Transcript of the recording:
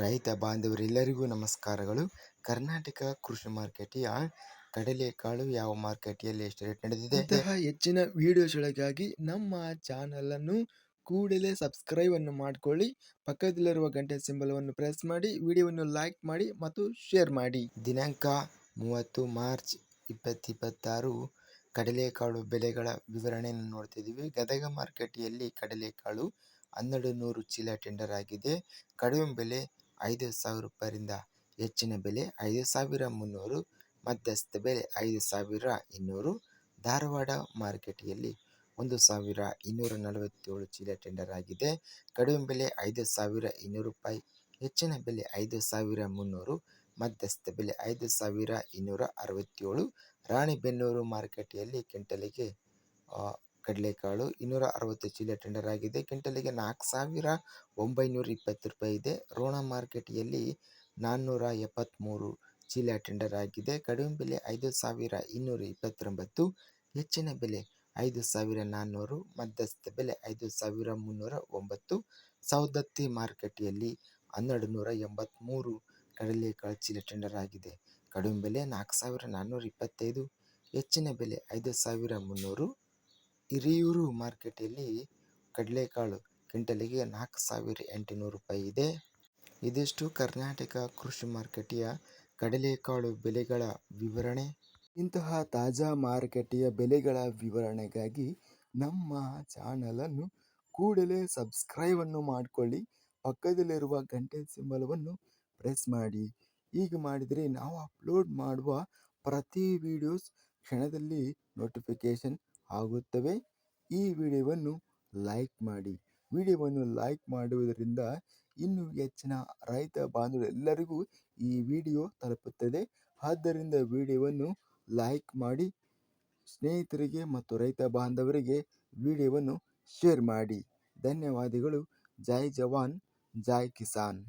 ರೈತ ಬಾಂಧವರೆಲ್ಲರಿಗೂ ನಮಸ್ಕಾರಗಳು. ಕರ್ನಾಟಕ ಕೃಷಿ ಮಾರುಕಟ್ಟೆಯ ಕಡಲೆಕಾಳು ಯಾವ ಮಾರುಕಟ್ಟೆಯಲ್ಲಿ ಎಷ್ಟು ರೇಟ್ ನಡೆದಿದೆ? ಇಂತಹ ಹೆಚ್ಚಿನ ವಿಡಿಯೋಸ್ಗಳಿಗಾಗಿ ನಮ್ಮ ಚಾನಲನ್ನು ಕೂಡಲೇ ಸಬ್ಸ್ಕ್ರೈಬ್ ಅನ್ನು ಮಾಡಿಕೊಳ್ಳಿ. ಪಕ್ಕದಲ್ಲಿರುವ ಗಂಟೆ ಸಿಂಬಲವನ್ನು ಪ್ರೆಸ್ ಮಾಡಿ, ವಿಡಿಯೋವನ್ನು ಲೈಕ್ ಮಾಡಿ ಮತ್ತು ಶೇರ್ ಮಾಡಿ. ದಿನಾಂಕ 30 ಮಾರ್ಚ್ 2026 ಕಡಲೆಕಾಳು ಬೆಲೆಗಳ ವಿವರಣೆಯನ್ನು ನೋಡ್ತಿದ್ದೀವಿ. ಗದಗ ಮಾರುಕಟ್ಟೆಯಲ್ಲಿ ಕಡಲೆಕಾಳು 1200 ಚೀಲ ಟೆಂಡರ್ ಆಗಿದೆ. ಕಡಿಮೆ ಬೆಲೆ 5,000 ರೂಪಾಯಿಯಿಂದ ಹೆಚ್ಚಿನ ಬೆಲೆ 5,300, ಮಧ್ಯಸ್ಥ ಬೆಲೆ 5,200. ಧಾರವಾಡ ಮಾರುಕಟ್ಟೆಯಲ್ಲಿ 1,247 ಚೀಲ ಟೆಂಡರ್ ಆಗಿದೆ. ಕಡಿಮೆ ಬೆಲೆ 5,200 ರೂಪಾಯಿ, ಹೆಚ್ಚಿನ ಬೆಲೆ 5,300, ಮಧ್ಯಸ್ಥ ಬೆಲೆ 5,267. ರಾಣಿಬೆನ್ನೂರು ಮಾರುಕಟ್ಟೆಯಲ್ಲಿ ಕ್ವಿಂಟಲಿಗೆ ಕಡಲೆಕಾಳು 260 ಚೀಲ ಟೆಂಡರ್ ಆಗಿದೆ. ಕ್ವಿಂಟಲಿಗೆ 4,920 ರೂಪಾಯಿ ಇದೆ. ರೋಣ ಮಾರುಕಟ್ಟೆಯಲ್ಲಿ 473 ಚೀಲ ಟೆಂಡರ್ ಆಗಿದೆ. ಕಡಿಮೆ ಬೆಲೆ 5,229, ಹೆಚ್ಚಿನ ಬೆಲೆ 5,400, ಮಧ್ಯಸ್ಥ ಬೆಲೆ 5,309. ಸೌದತ್ತಿ ಮಾರುಕಟ್ಟೆಯಲ್ಲಿ 1,283 ಕಡಲೆಕಾಳು ಚೀಲ ಟೆಂಡರ್ ಆಗಿದೆ. ಕಡಿಮೆ ಬೆಲೆ 4,425, ಹೆಚ್ಚಿನ ಬೆಲೆ 5,300. ಹಿರಿಯೂರು ಮಾರುಕಟ್ಟೆಯಲ್ಲಿ ಕಡಲೆಕಾಳು ಕ್ವಿಂಟಲಿಗೆ 4,800 ರೂಪಾಯಿ ಇದೆ. ಇದಿಷ್ಟು ಕರ್ನಾಟಕ ಕೃಷಿ ಮಾರುಕಟ್ಟೆಯ ಕಡಲೆಕಾಳು ಬೆಲೆಗಳ ವಿವರಣೆ. ಇಂತಹ ತಾಜಾ ಮಾರುಕಟ್ಟೆಯ ಬೆಲೆಗಳ ವಿವರಣೆಗಾಗಿ ನಮ್ಮ ಚಾನಲನ್ನು ಕೂಡಲೇ ಸಬ್ಸ್ಕ್ರೈಬ್ ಅನ್ನು ಮಾಡಿಕೊಳ್ಳಿ. ಪಕ್ಕದಲ್ಲಿರುವ ಗಂಟೆ ಸಿಂಬಲವನ್ನು ಪ್ರೆಸ್ ಮಾಡಿ. ಹೀಗೆ ಮಾಡಿದರೆ ನಾವು ಅಪ್ಲೋಡ್ ಮಾಡುವ ಪ್ರತಿ ವಿಡಿಯೋಸ್ ಕ್ಷಣದಲ್ಲಿ ನೋಟಿಫಿಕೇಶನ್ ಆಗುತ್ತವೆ. ಈ ವಿಡಿಯೋವನ್ನು ಲೈಕ್ ಮಾಡಿ. ವಿಡಿಯೋವನ್ನು ಲೈಕ್ ಮಾಡುವುದರಿಂದ ಇನ್ನೂ ಹೆಚ್ಚಿನ ರೈತ ಬಾಂಧವರೆಲ್ಲರಿಗೂ ಈ ವಿಡಿಯೋ ತಲುಪುತ್ತದೆ. ಆದ್ದರಿಂದ ವಿಡಿಯೋವನ್ನು ಲೈಕ್ ಮಾಡಿ, ಸ್ನೇಹಿತರಿಗೆ ಮತ್ತು ರೈತ ಬಾಂಧವರಿಗೆ ವಿಡಿಯೋವನ್ನು ಶೇರ್ ಮಾಡಿ. ಧನ್ಯವಾದಗಳು. ಜೈ ಜವಾನ್, ಜೈ ಕಿಸಾನ್.